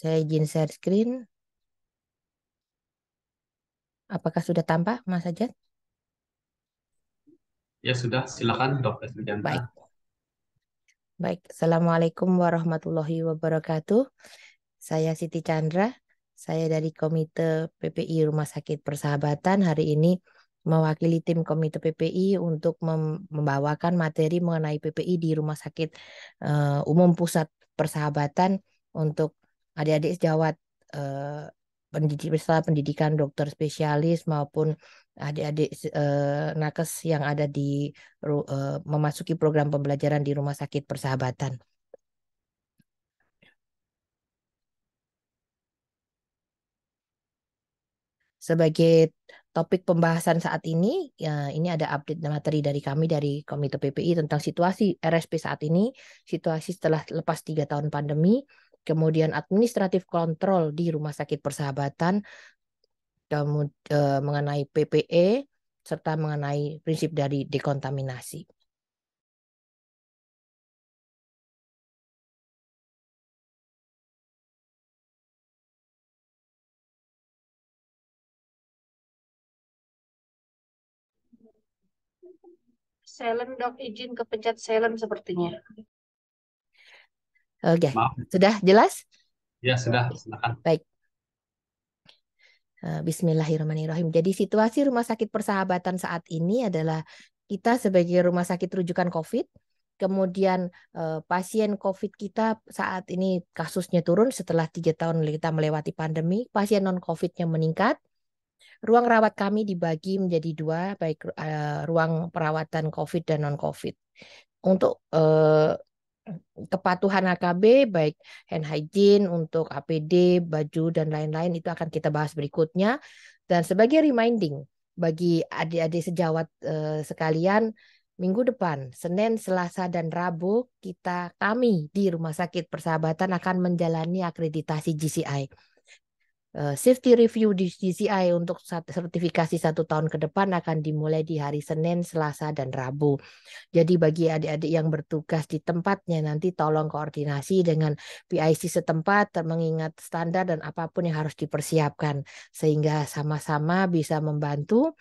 Saya izin share screen. Apakah sudah tampak, Mas Ajat? Ya sudah, silakan Dr. Sujanta. Baik, baik. Assalamualaikum warahmatullahi wabarakatuh. Saya Siti Chandra. Saya dari Komite PPI Rumah Sakit Persahabatan. Hari ini mewakili tim Komite PPI untuk membawakan materi mengenai PPI di Rumah Sakit Umum Pusat Persahabatan untuk adik-adik sejawat peserta pendidikan dokter spesialis maupun adik-adik nakes yang ada di memasuki program pembelajaran di Rumah Sakit Persahabatan. Sebagai topik pembahasan saat ini, ya, ini ada update materi dari kami dari Komite PPI tentang situasi RSP saat ini, situasi setelah lepas 3 tahun pandemi, kemudian administratif kontrol di Rumah Sakit Persahabatan, kemudian mengenai PPE, serta mengenai prinsip dari dekontaminasi. Silent dok, izin kepencet silent sepertinya. Oke, Maaf. sudah jelas? Ya sudah, silakan. Baik. Bismillahirrahmanirrahim. Jadi situasi Rumah Sakit Persahabatan saat ini adalah kita sebagai rumah sakit rujukan COVID, kemudian pasien COVID kita saat ini kasusnya turun setelah 3 tahun kita melewati pandemi, pasien non-COVID-nya meningkat. Ruang rawat kami dibagi menjadi dua, baik ruang perawatan COVID dan non-COVID. Untuk kepatuhan AKB, baik hand hygiene, untuk APD, baju, dan lain-lain, itu akan kita bahas berikutnya. Dan sebagai reminding bagi adik-adik sejawat sekalian, minggu depan, Senin, Selasa, dan Rabu, kami di Rumah Sakit Persahabatan akan menjalani akreditasi GCI. Safety review di GCI untuk sertifikasi 1 tahun ke depan akan dimulai di hari Senin, Selasa, dan Rabu. Jadi bagi adik-adik yang bertugas di tempatnya nanti tolong koordinasi dengan PIC setempat mengingat standar dan apapun yang harus dipersiapkan sehingga sama-sama bisa membantu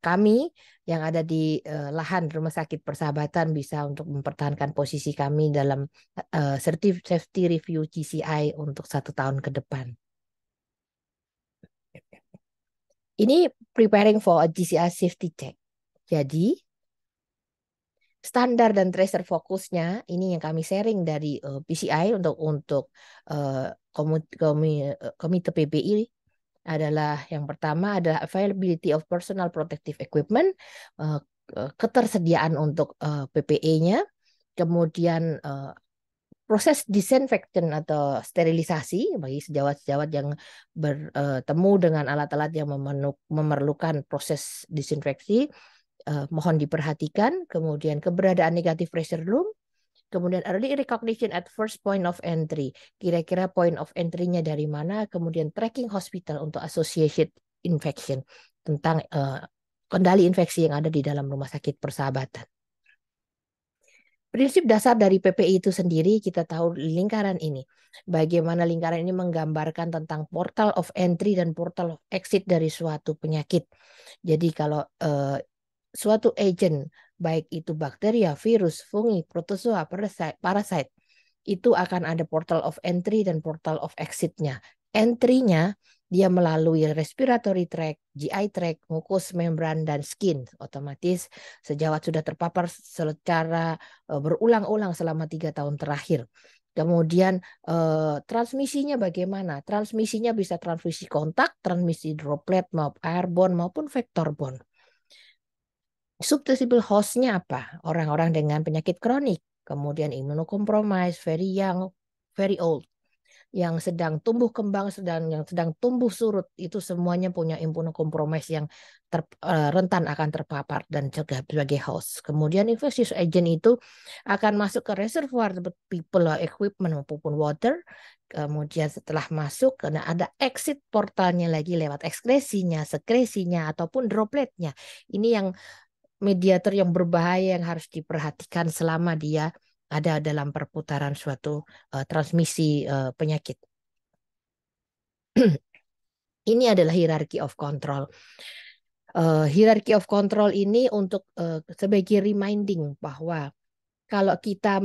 kami yang ada di lahan Rumah Sakit Persahabatan bisa untuk mempertahankan posisi kami dalam safety review GCI untuk 1 tahun ke depan. Ini preparing for a GCI safety check. Jadi standar dan tracer fokusnya ini yang kami sharing dari PCI untuk komite PPI adalah yang pertama adalah availability of personal protective equipment, ketersediaan untuk PPE-nya, kemudian proses disinfection atau sterilisasi bagi sejawat-sejawat yang bertemu dengan alat-alat yang memerlukan proses disinfeksi. Mohon diperhatikan, kemudian keberadaan negative pressure room, kemudian early recognition at first point of entry, kira-kira point of entry-nya dari mana, kemudian tracking hospital untuk associated infection, tentang kendali infeksi yang ada di dalam Rumah Sakit Persahabatan. Prinsip dasar dari PPI itu sendiri kita tahu lingkaran ini. Bagaimana lingkaran ini menggambarkan tentang portal of entry dan portal of exit dari suatu penyakit. Jadi kalau suatu agent, baik itu bakteria, virus, fungi, protozoa, parasite, itu akan ada portal of entry dan portal of exit-nya. Entry-nya dia melalui respiratory tract, GI tract, mukus, membran, dan skin. Otomatis sejawat sudah terpapar secara berulang-ulang selama 3 tahun terakhir. Kemudian transmisinya bagaimana? Transmisinya bisa transmisi kontak, transmisi droplet, maupun airborne, maupun vector-borne. Susceptible host-nya apa? Orang-orang dengan penyakit kronik, kemudian immunocompromised, very young, very old, yang sedang tumbuh kembang, yang sedang tumbuh surut, itu semuanya punya immunocompromised yang rentan akan terpapar dan juga sebagai host. Kemudian infectious agent itu akan masuk ke reservoir people equipment maupun water. Kemudian setelah masuk, karena ada exit portalnya lagi lewat ekskresinya, sekresinya, ataupun dropletnya. Ini yang mediator yang berbahaya yang harus diperhatikan selama dia ada dalam perputaran suatu transmisi penyakit. Ini adalah hierarchy of control. Hierarchy of control ini untuk sebagai reminding bahwa kalau kita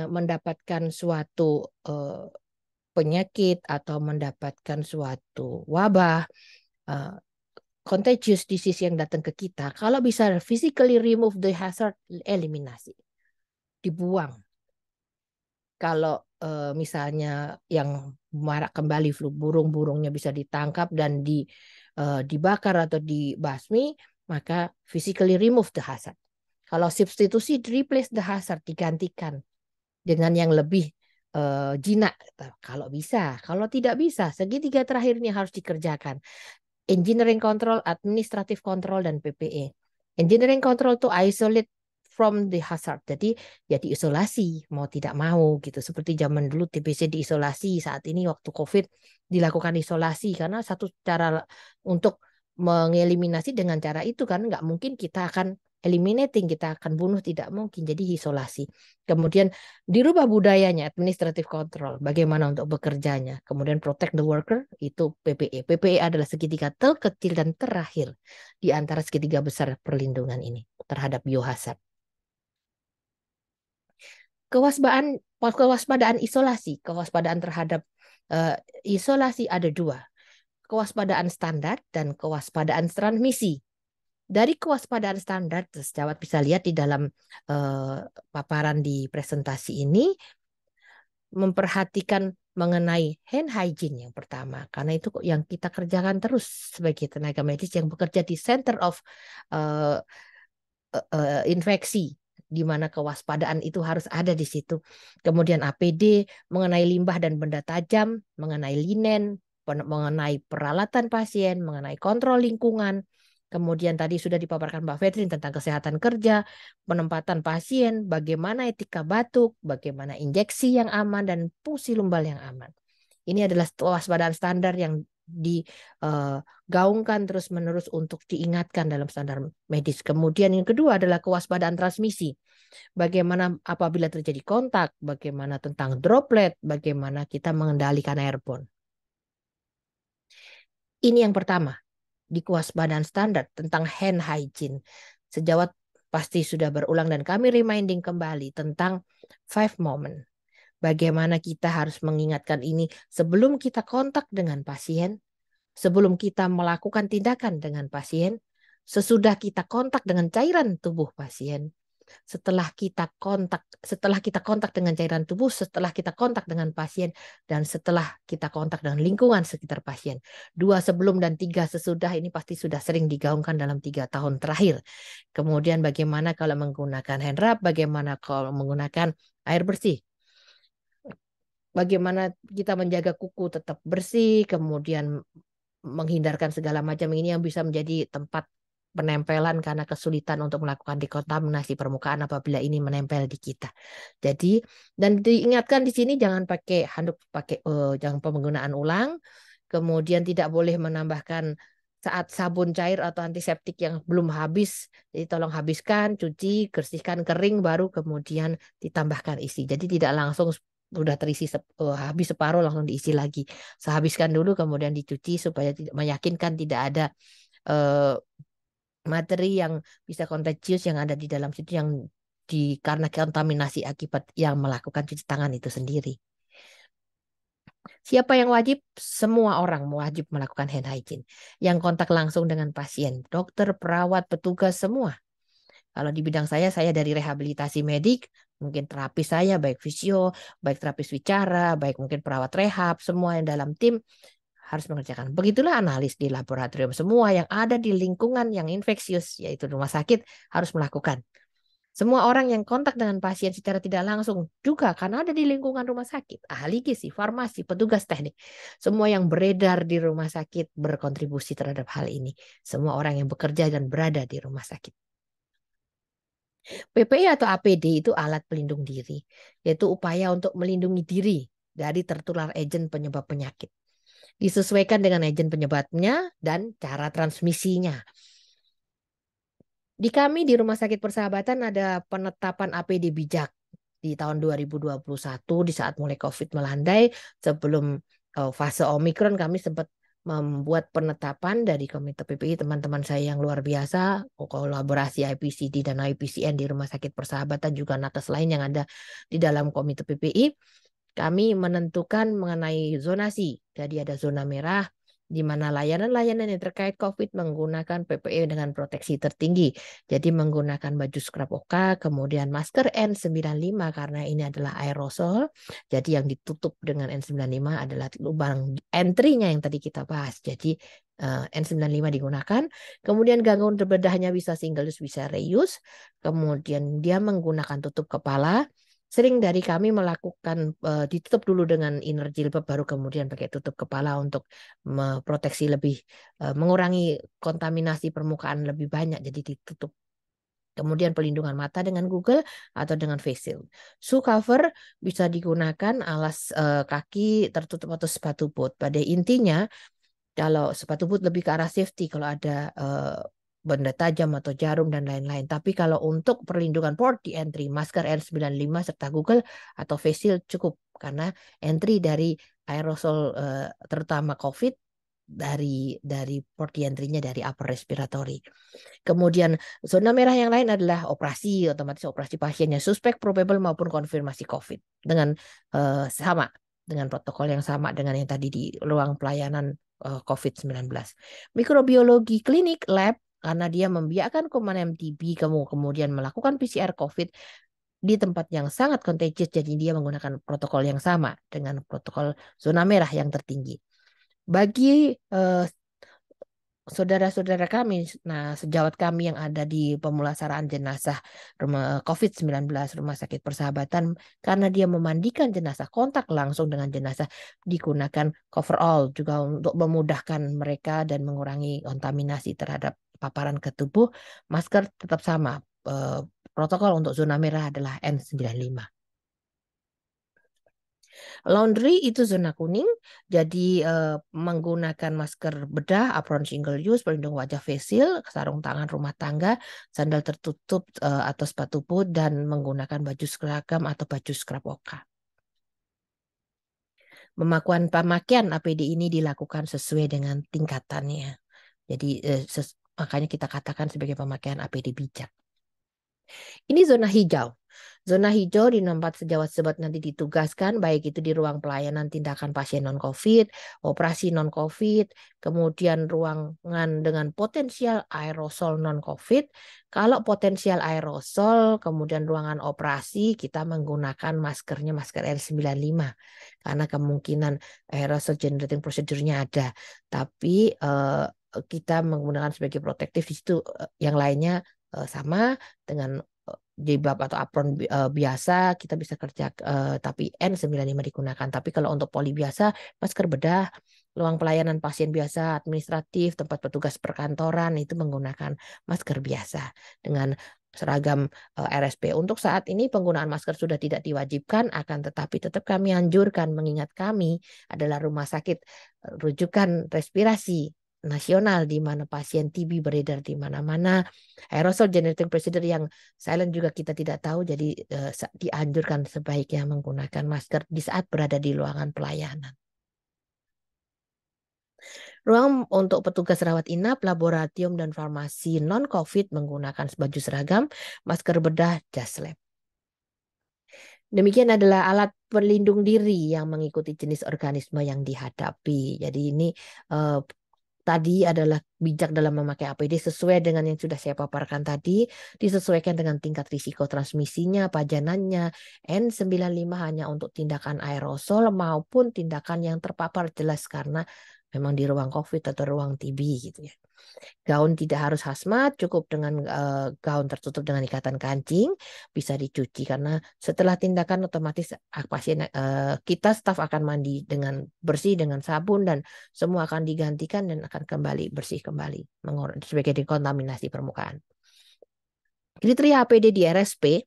mendapatkan suatu penyakit atau mendapatkan suatu wabah, contagious disease yang datang ke kita, kalau bisa physically remove the hazard, eliminasi, dibuang. Kalau misalnya yang marak kembali flu burung-burungnya bisa ditangkap dan dibakar atau dibasmi, maka physically remove the hazard. Kalau substitusi, replace the hazard, digantikan dengan yang lebih jinak. Kalau bisa, kalau tidak bisa, segitiga terakhir ini harus dikerjakan. Engineering control, administrative control, dan PPE. Engineering control to isolate from the hazard. Jadi ya diisolasi mau tidak mau gitu. Seperti zaman dulu TBC diisolasi, saat ini waktu COVID dilakukan isolasi karena satu cara untuk mengeliminasi dengan cara itu kan nggak mungkin kita akan eliminating, kita akan bunuh, tidak mungkin. Jadi isolasi. Kemudian dirubah budayanya, administrative control, bagaimana untuk bekerjanya. Kemudian protect the worker, itu PPE. PPE adalah segitiga terkecil dan terakhir di antara segitiga besar perlindungan ini terhadap biohazard. Kewaspadaan isolasi, kewaspadaan terhadap isolasi ada dua. Kewaspadaan standar dan kewaspadaan transmisi. Dari kewaspadaan standar, sejawat bisa lihat di dalam paparan di presentasi ini, memperhatikan mengenai hand hygiene yang pertama. Karena itu yang kita kerjakan terus sebagai tenaga medis yang bekerja di center of infeksi, di mana kewaspadaan itu harus ada di situ. Kemudian APD, mengenai limbah dan benda tajam, mengenai linen, mengenai peralatan pasien, mengenai kontrol lingkungan. Kemudian tadi sudah dipaparkan Mbak Fetrin tentang kesehatan kerja, penempatan pasien, bagaimana etika batuk, bagaimana injeksi yang aman, dan fungsi lumbal yang aman. Ini adalah kewaspadaan standar yang digaungkan terus-menerus untuk diingatkan dalam standar medis. Kemudian yang kedua adalah kewaspadaan transmisi. Bagaimana apabila terjadi kontak, bagaimana tentang droplet, bagaimana kita mengendalikan airborne. Ini yang pertama, di kewaspadaan standar tentang hand hygiene. Sejawat pasti sudah berulang dan kami reminding kembali tentang 5 moment. Bagaimana kita harus mengingatkan ini sebelum kita kontak dengan pasien, sebelum kita melakukan tindakan dengan pasien, sesudah kita kontak dengan cairan tubuh pasien, setelah kita kontak dengan cairan tubuh, setelah kita kontak dengan pasien, dan setelah kita kontak dengan lingkungan sekitar pasien. 2 sebelum dan 3 sesudah ini pasti sudah sering digaungkan dalam 3 tahun terakhir. Kemudian bagaimana kalau menggunakan hand rub, bagaimana kalau menggunakan air bersih. Bagaimana kita menjaga kuku tetap bersih, kemudian menghindarkan segala macam ini yang bisa menjadi tempat penempelan karena kesulitan untuk melakukan dekontaminasi permukaan apabila ini menempel di kita. Jadi dan diingatkan di sini jangan pakai handuk, jangan penggunaan ulang. Kemudian tidak boleh menambahkan saat sabun cair atau antiseptik yang belum habis. Jadi tolong habiskan, cuci, bersihkan kering baru kemudian ditambahkan isi. Jadi tidak langsung udah terisi habis separuh langsung diisi lagi. Sehabiskan dulu kemudian dicuci supaya meyakinkan tidak ada materi yang bisa contagious yang ada di dalam situ yang karena kontaminasi akibat yang melakukan cuci tangan itu sendiri. Siapa yang wajib? Semua orang wajib melakukan hand hygiene. Yang kontak langsung dengan pasien, dokter, perawat, petugas, semua. Kalau di bidang saya dari rehabilitasi medik, mungkin terapis saya, baik fisio, baik terapis bicara, baik mungkin perawat rehab, semua yang dalam tim harus mengerjakan. Begitulah analis di laboratorium. Semua yang ada di lingkungan yang infeksius, yaitu rumah sakit, harus melakukan. Semua orang yang kontak dengan pasien secara tidak langsung juga karena ada di lingkungan rumah sakit, ahli gizi, farmasi, petugas teknik. Semua yang beredar di rumah sakit berkontribusi terhadap hal ini. Semua orang yang bekerja dan berada di rumah sakit. PPE atau APD itu alat pelindung diri, yaitu upaya untuk melindungi diri dari tertular agen penyebab penyakit. Disesuaikan dengan agen penyebabnya dan cara transmisinya. Di kami di Rumah Sakit Persahabatan ada penetapan APD bijak di tahun 2021 di saat mulai COVID melandai sebelum fase Omikron kami sempat membuat penetapan dari Komite PPI, teman-teman saya yang luar biasa, kolaborasi IPCD dan IPCN di Rumah Sakit Persahabatan juga nakes lain yang ada di dalam Komite PPI, kami menentukan mengenai zonasi. Jadi ada zona merah, di mana layanan-layanan yang terkait COVID menggunakan PPE dengan proteksi tertinggi. Jadi menggunakan baju scrub OKA, kemudian masker N95 karena ini adalah aerosol. Jadi yang ditutup dengan N95 adalah lubang entry-nya yang tadi kita bahas. Jadi N95 digunakan. Kemudian gangguan bedahnya bisa single use, bisa reuse. Kemudian dia menggunakan tutup kepala. Sering dari kami melakukan ditutup dulu dengan inner jilbab, baru kemudian pakai tutup kepala untuk memproteksi lebih, mengurangi kontaminasi permukaan lebih banyak, jadi ditutup. Kemudian pelindungan mata dengan Google atau dengan face shield. Shoe cover bisa digunakan alas kaki tertutup atau sepatu boot. Pada intinya, kalau sepatu boot lebih ke arah safety kalau ada benda tajam atau jarum dan lain-lain. Tapi kalau untuk perlindungan port di entry, masker N95 serta Google atau face shield cukup. Karena entry dari aerosol terutama COVID dari port di entry-nya dari upper respiratory. Kemudian zona merah yang lain adalah operasi, otomatis operasi pasiennya suspek, probable maupun konfirmasi COVID dengan sama dengan protokol yang sama dengan yang tadi di ruang pelayanan COVID-19. Mikrobiologi klinik lab karena dia membiarkan kuman MTB kemudian melakukan PCR COVID di tempat yang sangat contagious, jadi dia menggunakan protokol yang sama dengan protokol zona merah yang tertinggi. Bagi saudara-saudara kami, sejawat kami yang ada di pemulasaraan jenazah COVID-19 Rumah Sakit Persahabatan, karena dia memandikan jenazah, kontak langsung dengan jenazah, digunakan coverall juga untuk memudahkan mereka dan mengurangi kontaminasi terhadap paparan ke tubuh. Masker tetap sama. Protokol untuk zona merah adalah N95. Laundry itu zona kuning, jadi menggunakan masker bedah, apron single use, pelindung wajah face shield, sarung tangan rumah tangga, sandal tertutup atau sepatu boot, dan menggunakan baju seragam atau baju scrub OKA. Pemakaian APD ini dilakukan sesuai dengan tingkatannya. Jadi makanya kita katakan sebagai pemakaian APD bijak. Ini zona hijau. Zona hijau di tempat sejawat-sejawat nanti ditugaskan, baik itu di ruang pelayanan tindakan pasien non-COVID, operasi non-COVID, kemudian ruangan dengan potensial aerosol non-COVID. Kalau potensial aerosol, kemudian ruangan operasi, kita menggunakan maskernya masker N95. Karena kemungkinan aerosol generating procedure-nya ada. Tapi kita menggunakan sebagai protektif di situ, yang lainnya sama dengan jilbab atau apron biasa kita bisa kerja, tapi N95 digunakan. Tapi kalau untuk poli biasa, masker bedah, ruang pelayanan pasien biasa, administratif, tempat petugas perkantoran itu menggunakan masker biasa dengan seragam RSP. Untuk saat ini penggunaan masker sudah tidak diwajibkan, akan tetapi tetap kami anjurkan, mengingat kami adalah rumah sakit rujukan respirasi nasional di mana pasien TB beredar di mana-mana. Aerosol generating procedure yang silent juga kita tidak tahu, jadi dianjurkan sebaiknya menggunakan masker di saat berada di ruangan pelayanan. Ruang untuk petugas rawat inap, laboratorium, dan farmasi non-COVID menggunakan baju seragam, masker bedah, jas lab. Demikian adalah alat pelindung diri yang mengikuti jenis organisme yang dihadapi. Jadi ini tadi adalah bijak dalam memakai APD sesuai dengan yang sudah saya paparkan tadi, disesuaikan dengan tingkat risiko transmisinya, pajanannya. N95 hanya untuk tindakan aerosol maupun tindakan yang terpapar jelas karena memang di ruang COVID atau ruang TB gitu ya. Gaun tidak harus hazmat, cukup dengan gaun tertutup dengan ikatan kancing, bisa dicuci karena setelah tindakan otomatis pasien kita staf akan mandi dengan bersih dengan sabun dan semua akan digantikan dan akan kembali bersih kembali sebagai dekontaminasi permukaan. Kriteria APD di RSP,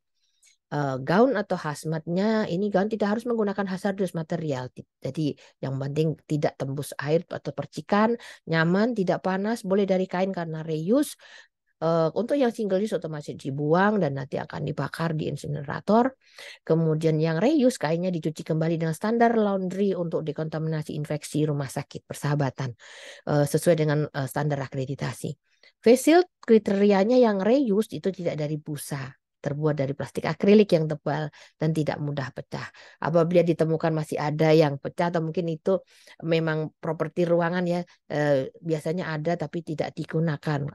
gaun atau hazmatnya ini gaun tidak harus menggunakan hazardous material. Jadi yang penting tidak tembus air atau percikan, nyaman, tidak panas, boleh dari kain karena reuse, Untuk yang single use otomatis dibuang dan nanti akan dibakar di insinerator. Kemudian yang reuse kainnya dicuci kembali dengan standar laundry untuk dekontaminasi infeksi rumah sakit persahabatan sesuai dengan standar akreditasi. Face shield kriterianya yang reuse itu tidak dari busa, terbuat dari plastik akrilik yang tebal dan tidak mudah pecah. Apabila ditemukan masih ada yang pecah atau mungkin itu memang properti ruangan ya, biasanya ada tapi tidak digunakan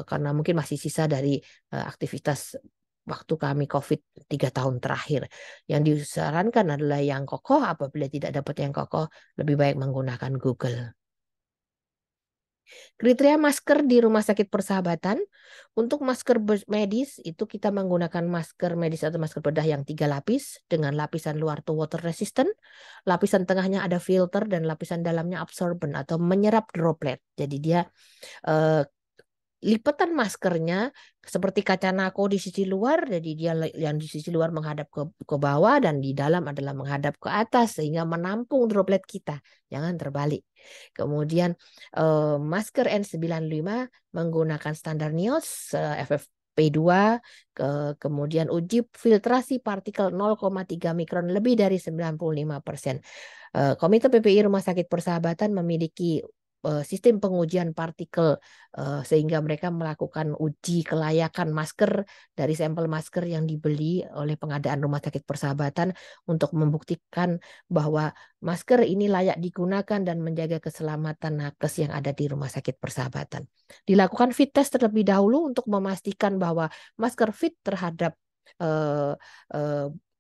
karena mungkin masih sisa dari aktivitas waktu kami COVID 3 tahun terakhir. Yang disarankan adalah yang kokoh. Apabila tidak dapat yang kokoh, lebih baik menggunakan Google. Kriteria masker di rumah sakit persahabatan. Untuk masker medis itu kita menggunakan masker medis atau masker bedah yang 3 lapis dengan lapisan luar tuh water resistant, lapisan tengahnya ada filter dan lapisan dalamnya absorbent atau menyerap droplet. Jadi dia lipatan maskernya seperti kaca nako di sisi luar, jadi dia yang di sisi luar menghadap ke bawah dan di dalam adalah menghadap ke atas sehingga menampung droplet kita, jangan terbalik. Kemudian masker N95 menggunakan standar NIOSH FFP2, kemudian uji filtrasi partikel 0,3 mikron lebih dari 95%. Komite PPI Rumah Sakit Persahabatan memiliki sistem pengujian partikel sehingga mereka melakukan uji kelayakan masker dari sampel masker yang dibeli oleh pengadaan Rumah Sakit Persahabatan untuk membuktikan bahwa masker ini layak digunakan dan menjaga keselamatan nakes yang ada di Rumah Sakit Persahabatan. Dilakukan fit test terlebih dahulu untuk memastikan bahwa masker fit terhadap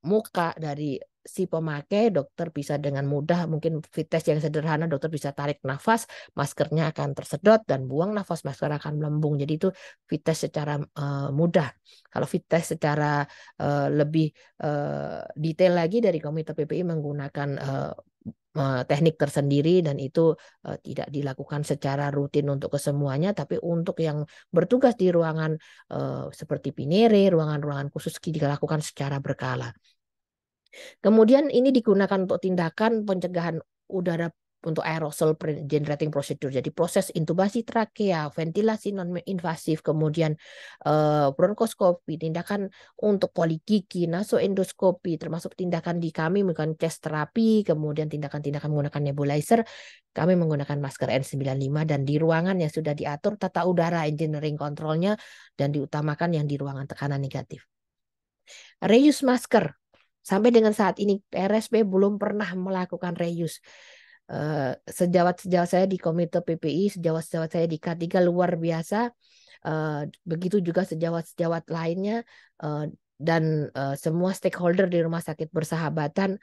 muka dari si pemakai. Dokter bisa dengan mudah, mungkin fit test yang sederhana, dokter bisa tarik nafas, maskernya akan tersedot dan buang nafas, masker akan melembung. Jadi itu fit test secara mudah. Kalau fit test secara lebih detail lagi dari Komite PPI menggunakan teknik tersendiri dan itu tidak dilakukan secara rutin untuk kesemuanya, tapi untuk yang bertugas di ruangan seperti pinere, ruangan-ruangan khusus dilakukan secara berkala. Kemudian ini digunakan untuk tindakan pencegahan udara untuk aerosol generating procedure. Jadi proses intubasi trakea, ventilasi non-invasif, kemudian bronkoskopi, tindakan untuk poligigi, nasoendoskopi, termasuk tindakan di kami menggunakan chest terapi, kemudian tindakan-tindakan menggunakan nebulizer, kami menggunakan masker N95 dan di ruangan yang sudah diatur tata udara engineering controlnya dan diutamakan yang di ruangan tekanan negatif. Reuse masker. Sampai dengan saat ini RSP belum pernah melakukan reuse. Sejawat-sejawat saya di Komite PPI, sejawat-sejawat saya di K3 luar biasa. Begitu juga sejawat-sejawat lainnya dan semua stakeholder di Rumah Sakit Persahabatan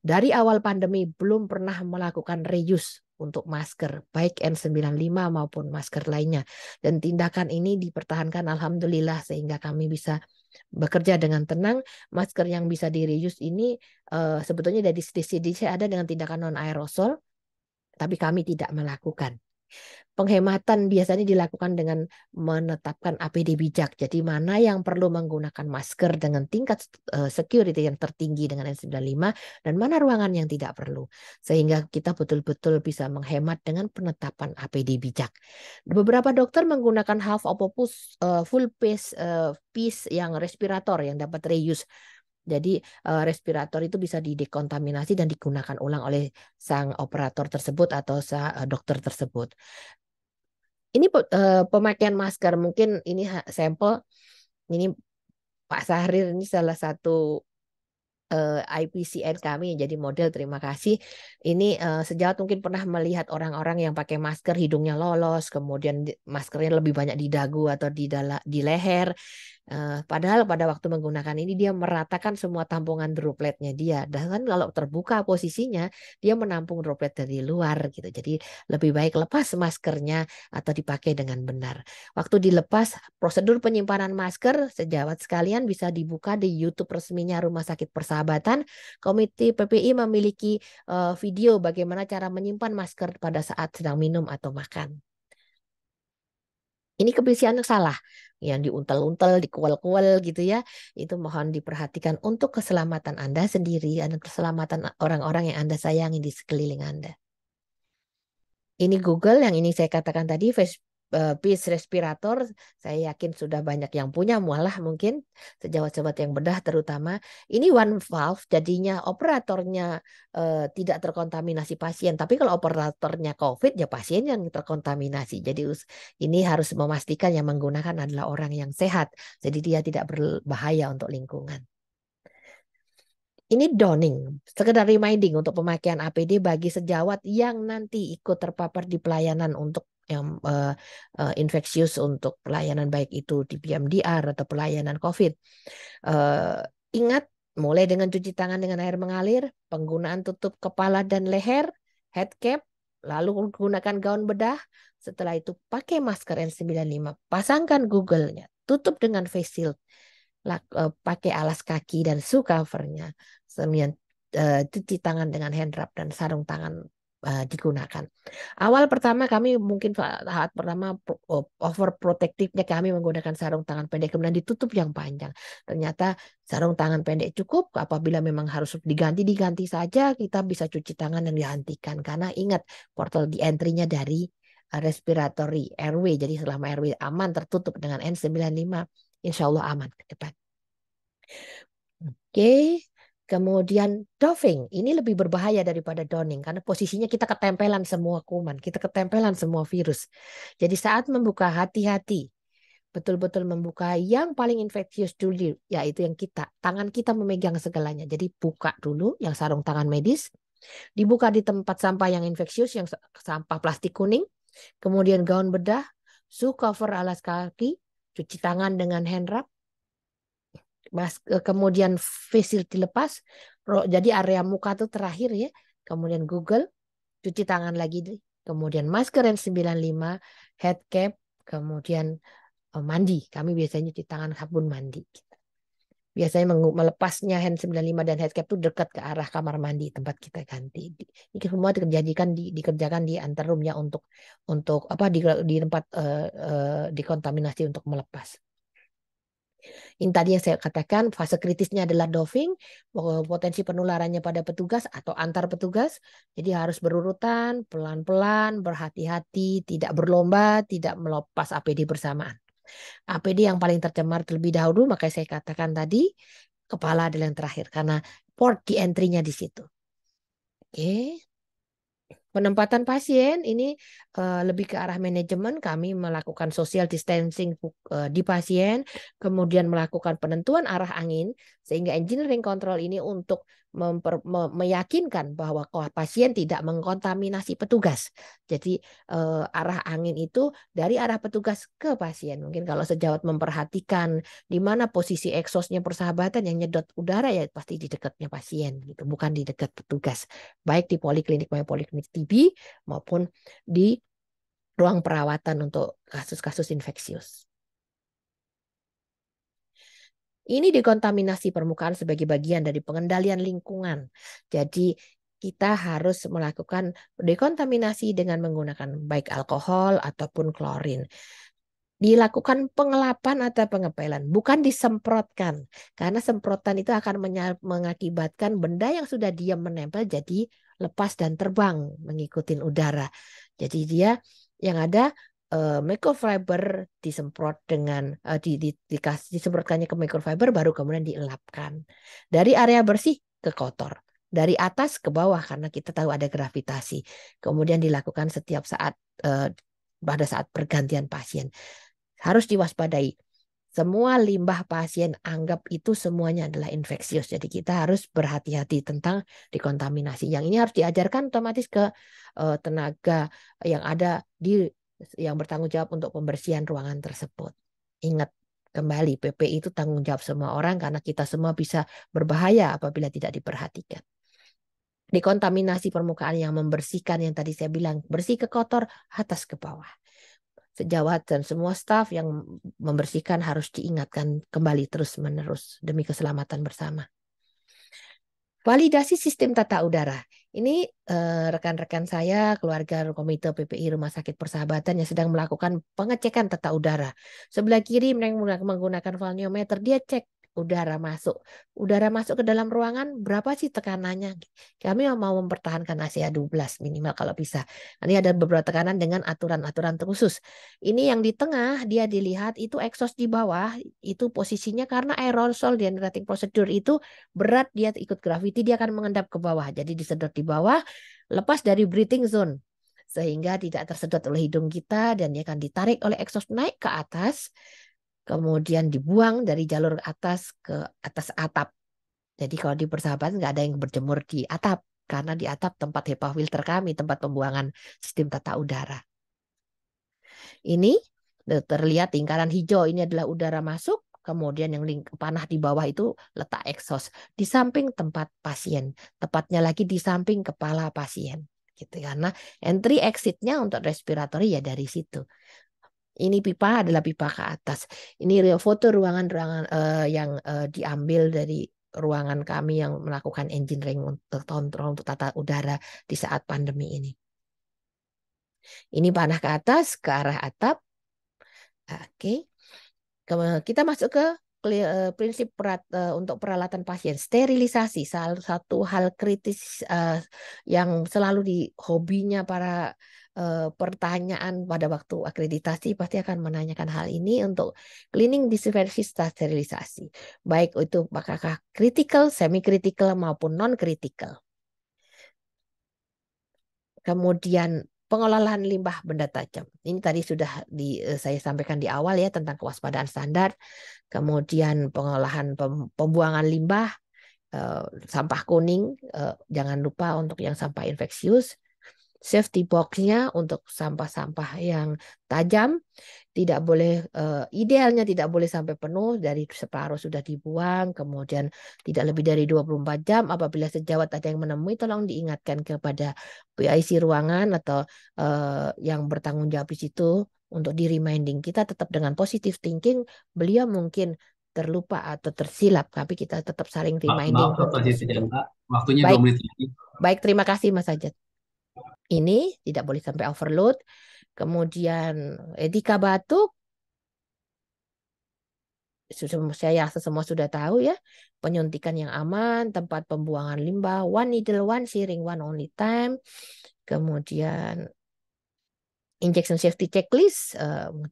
dari awal pandemi belum pernah melakukan reuse untuk masker, baik N95 maupun masker lainnya. Dan tindakan ini dipertahankan alhamdulillah sehingga kami bisa bekerja dengan tenang. Masker yang bisa di-reuse ini sebetulnya dari CDC ada dengan tindakan non-aerosol, tapi kami tidak melakukan. Penghematan biasanya dilakukan dengan menetapkan APD bijak. Jadi mana yang perlu menggunakan masker dengan tingkat security yang tertinggi dengan N95 dan mana ruangan yang tidak perlu. Sehingga kita betul-betul bisa menghemat dengan penetapan APD bijak. Beberapa dokter menggunakan half of full piece yang respirator yang dapat reuse. Jadi respirator itu bisa didekontaminasi dan digunakan ulang oleh sang operator tersebut atau dokter tersebut. Ini pemakaian masker, mungkin ini sampel, ini Pak Sahrir ini salah satu IPCN kami jadi model, terima kasih. Ini sejawat mungkin pernah melihat orang-orang yang pakai masker hidungnya lolos, kemudian maskernya lebih banyak di dagu atau di leher. Padahal pada waktu menggunakan ini dia meratakan semua tampungan dropletnya dia. Dan kan kalau terbuka posisinya dia menampung droplet dari luar gitu. Jadi lebih baik lepas maskernya atau dipakai dengan benar. Waktu dilepas, prosedur penyimpanan masker sejawat sekalian bisa dibuka di YouTube resminya Rumah Sakit Persahabatan. Komite PPI memiliki video bagaimana cara menyimpan masker pada saat sedang minum atau makan. Ini kebersihan yang salah, yang diuntel-untel, dikuel-kuel gitu ya. Itu mohon diperhatikan untuk keselamatan Anda sendiri dan keselamatan orang-orang yang Anda sayangi di sekeliling Anda. Ini Google yang ini saya katakan tadi, Peace respirator, saya yakin sudah banyak yang punya, malah mungkin sejawat-sejawat yang bedah terutama. Ini one valve, jadinya operatornya tidak terkontaminasi pasien. Tapi kalau operatornya COVID, ya pasien yang terkontaminasi. Jadi ini harus memastikan yang menggunakan adalah orang yang sehat. Jadi dia tidak berbahaya untuk lingkungan. Ini donning, sekedar reminding untuk pemakaian APD bagi sejawat yang nanti ikut terpapar di pelayanan untuk yang infeksius, untuk pelayanan baik itu di PMDR atau pelayanan COVID. Ingat, mulai dengan cuci tangan dengan air mengalir, penggunaan tutup kepala dan leher, head cap, lalu gunakan gaun bedah. Setelah itu pakai masker N95, pasangkan Google-nya, tutup dengan face shield, pakai alas kaki dan shoe cover-nya. Kemudian cuci tangan dengan hand rub dan sarung tangan digunakan. Awal pertama kami mungkin saat pertama overprotectivenya kami menggunakan sarung tangan pendek, kemudian ditutup yang panjang. Ternyata sarung tangan pendek cukup, apabila memang harus diganti saja, kita bisa cuci tangan dan dihentikan. Karena ingat, portal di entry-nya dari respiratory airway, jadi selama airway aman tertutup dengan N95, insya Allah aman ke depan. Oke. Kemudian doffing, ini lebih berbahaya daripada donning karena posisinya kita ketempelan semua kuman, kita ketempelan semua virus. Jadi saat membuka, hati-hati, betul-betul membuka yang paling infeksius dulu, yaitu yang tangan kita memegang segalanya. Jadi buka dulu yang sarung tangan medis, dibuka di tempat sampah yang infeksius, yang sampah plastik kuning, kemudian gaun bedah, shoe cover alas kaki, cuci tangan dengan hand rub, kemudian face shield dilepas, jadi area muka itu terakhir ya, kemudian Google, cuci tangan lagi, kemudian masker N95, head cap, kemudian mandi. Kami biasanya cuci tangan sabun mandi. Biasanya melepasnya hand 95 dan head cap itu dekat ke arah kamar mandi tempat kita ganti. Ini semua dikerjakan di antar roomnya untuk apa di tempat dikontaminasi untuk melepas. Ini tadi yang saya katakan, fase kritisnya adalah doffing, potensi penularannya pada petugas atau antar petugas. Jadi harus berurutan, pelan-pelan, berhati-hati, tidak berlomba, tidak melepas APD bersamaan. APD yang paling tercemar terlebih dahulu, makanya saya katakan tadi, kepala adalah yang terakhir, karena port di entry-nya di situ. Oke. Penempatan pasien ini lebih ke arah manajemen. Kami melakukan social distancing di pasien, kemudian melakukan penentuan arah angin, sehingga engineering control ini untuk meyakinkan bahwa pasien tidak mengkontaminasi petugas. Jadi arah angin itu dari arah petugas ke pasien. Mungkin kalau sejawat memperhatikan di mana posisi exhaust-nya persahabatan yang nyedot udara, ya pasti di dekatnya pasien, gitu, bukan di dekat petugas. Baik di poliklinik TB maupun di ruang perawatan untuk kasus-kasus infeksius. Ini dekontaminasi permukaan sebagai bagian dari pengendalian lingkungan. Jadi kita harus melakukan dekontaminasi dengan menggunakan baik alkohol ataupun klorin. Dilakukan pengelapan atau pengepelan, bukan disemprotkan. Karena semprotan itu akan mengakibatkan benda yang sudah diam menempel jadi lepas dan terbang mengikuti udara. Jadi dia yang ada microfiber disemprot dengan disemprotkannya ke microfiber, baru kemudian dielapkan dari area bersih ke kotor, dari atas ke bawah karena kita tahu ada gravitasi. Kemudian dilakukan setiap saat pada saat pergantian pasien. Harus diwaspadai. Semua limbah pasien anggap itu semuanya adalah infeksius. Jadi kita harus berhati-hati tentang dekontaminasi. Yang ini harus diajarkan otomatis ke tenaga yang ada yang bertanggung jawab untuk pembersihan ruangan tersebut. Ingat kembali, PPI itu tanggung jawab semua orang karena kita semua bisa berbahaya apabila tidak diperhatikan. Dekontaminasi permukaan yang membersihkan yang tadi saya bilang, bersih ke kotor, atas ke bawah. Sejawat dan semua staf yang membersihkan harus diingatkan kembali terus-menerus demi keselamatan bersama. Validasi sistem tata udara. Ini rekan-rekan saya, keluarga Komite PPI Rumah Sakit Persahabatan yang sedang melakukan pengecekan tata udara. Sebelah kiri menggunakan valniometer, dia cek udara masuk. Udara masuk ke dalam ruangan, berapa sih tekanannya? Kami mau mempertahankan ACA 12 minimal kalau bisa. Ini ada beberapa tekanan dengan aturan-aturan khusus. Ini yang di tengah, dia dilihat itu exhaust di bawah, itu posisinya karena aerosol generating procedure itu berat, dia ikut gravity, dia akan mengendap ke bawah. Jadi disedot di bawah, lepas dari breathing zone. Sehingga tidak tersedot oleh hidung kita dan dia akan ditarik oleh exhaust naik ke atas, kemudian dibuang dari jalur atas ke atas atap. Jadi kalau di persahabatan nggak ada yang berjemur di atap, karena di atap tempat HEPA filter kami, tempat pembuangan sistem tata udara. Ini terlihat lingkaran hijau, ini adalah udara masuk, kemudian yang panah di bawah itu letak exhaust di samping tempat pasien, tepatnya lagi di samping kepala pasien. Gitu, karena entry exit-nya untuk respiratory ya dari situ. Ini pipa adalah pipa ke atas. Ini foto ruangan-ruangan yang diambil dari ruangan kami yang melakukan engineering untuk kontrol untuk tata udara di saat pandemi ini. Ini panah ke atas, ke arah atap. Oke. Kita masuk ke prinsip untuk peralatan pasien. Sterilisasi, salah satu hal kritis yang selalu di hobinya para pertanyaan pada waktu akreditasi pasti akan menanyakan hal ini untuk cleaning, disinfeksi, sterilisasi. Baik itu apakah critical, semi-critical maupun non-critical. Kemudian pengelolaan limbah benda tajam. Ini tadi sudah saya sampaikan di awal ya tentang kewaspadaan standar. Kemudian pengolahan pembuangan limbah, sampah kuning, jangan lupa untuk yang sampah infeksius. Safety box-nya untuk sampah-sampah yang tajam, tidak boleh, idealnya tidak boleh sampai penuh, dari separuh sudah dibuang, kemudian tidak lebih dari 24 jam. Apabila sejawat ada yang menemui, tolong diingatkan kepada PIC ruangan atau yang bertanggung jawab di situ untuk di reminding. Kita tetap dengan positive thinking, beliau mungkin terlupa atau tersilap, tapi kita tetap saling reminding. Maaf, Dr. Siti Chandra, waktunya Baik. 2 menit lagi. Baik, terima kasih Mas Ajat. Ini tidak boleh sampai overload. Kemudian etika batuk, saya semua sudah tahu ya. Penyuntikan yang aman, tempat pembuangan limbah, one needle, one syringe, one only time. Kemudian injection safety checklist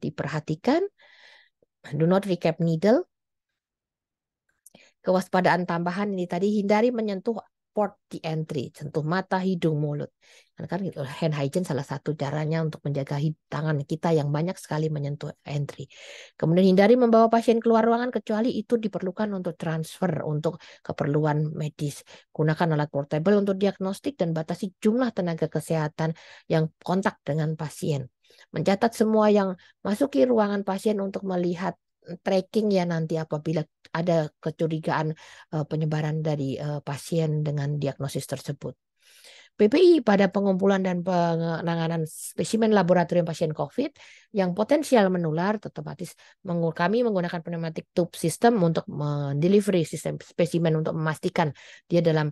diperhatikan. Do not recap needle. Kewaspadaan tambahan ini tadi, hindari menyentuh port di entry, sentuh mata, hidung, mulut. Karena kan hand hygiene salah satu caranya untuk menjaga tangan kita yang banyak sekali menyentuh entry. Kemudian hindari membawa pasien keluar ruangan kecuali itu diperlukan untuk transfer untuk keperluan medis. Gunakan alat portable untuk diagnostik dan batasi jumlah tenaga kesehatan yang kontak dengan pasien. Mencatat semua yang masuki ruangan pasien untuk melihat tracking ya nanti apabila ada kecurigaan penyebaran dari pasien dengan diagnosis tersebut. PPI pada pengumpulan dan penanganan spesimen laboratorium pasien COVID yang potensial menular, otomatis kami menggunakan pneumatic tube system untuk mendelivery sistem spesimen untuk memastikan dia dalam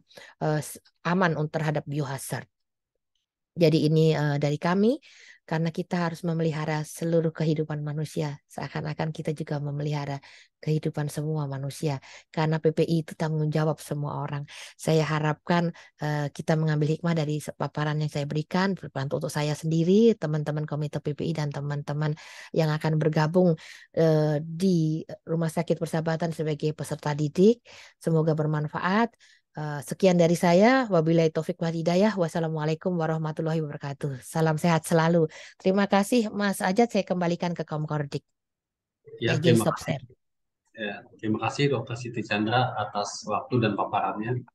aman terhadap biohazard. Jadi ini dari kami, karena kita harus memelihara seluruh kehidupan manusia. Seakan-akan kita juga memelihara kehidupan semua manusia. Karena PPI itu tanggung jawab semua orang. Saya harapkan kita mengambil hikmah dari paparan yang saya berikan, berbantu untuk saya sendiri, teman-teman komite PPI, dan teman-teman yang akan bergabung di Rumah Sakit Persahabatan sebagai peserta didik. Semoga bermanfaat. Sekian dari saya. Wabillahi taufik wal hidayah. Wassalamualaikum warahmatullahi wabarakatuh. Salam sehat selalu. Terima kasih Mas Ajat. Saya kembalikan ke Komkordik. Ya, terima kasih. Terima kasih Dr. Siti Chandra atas waktu dan paparannya.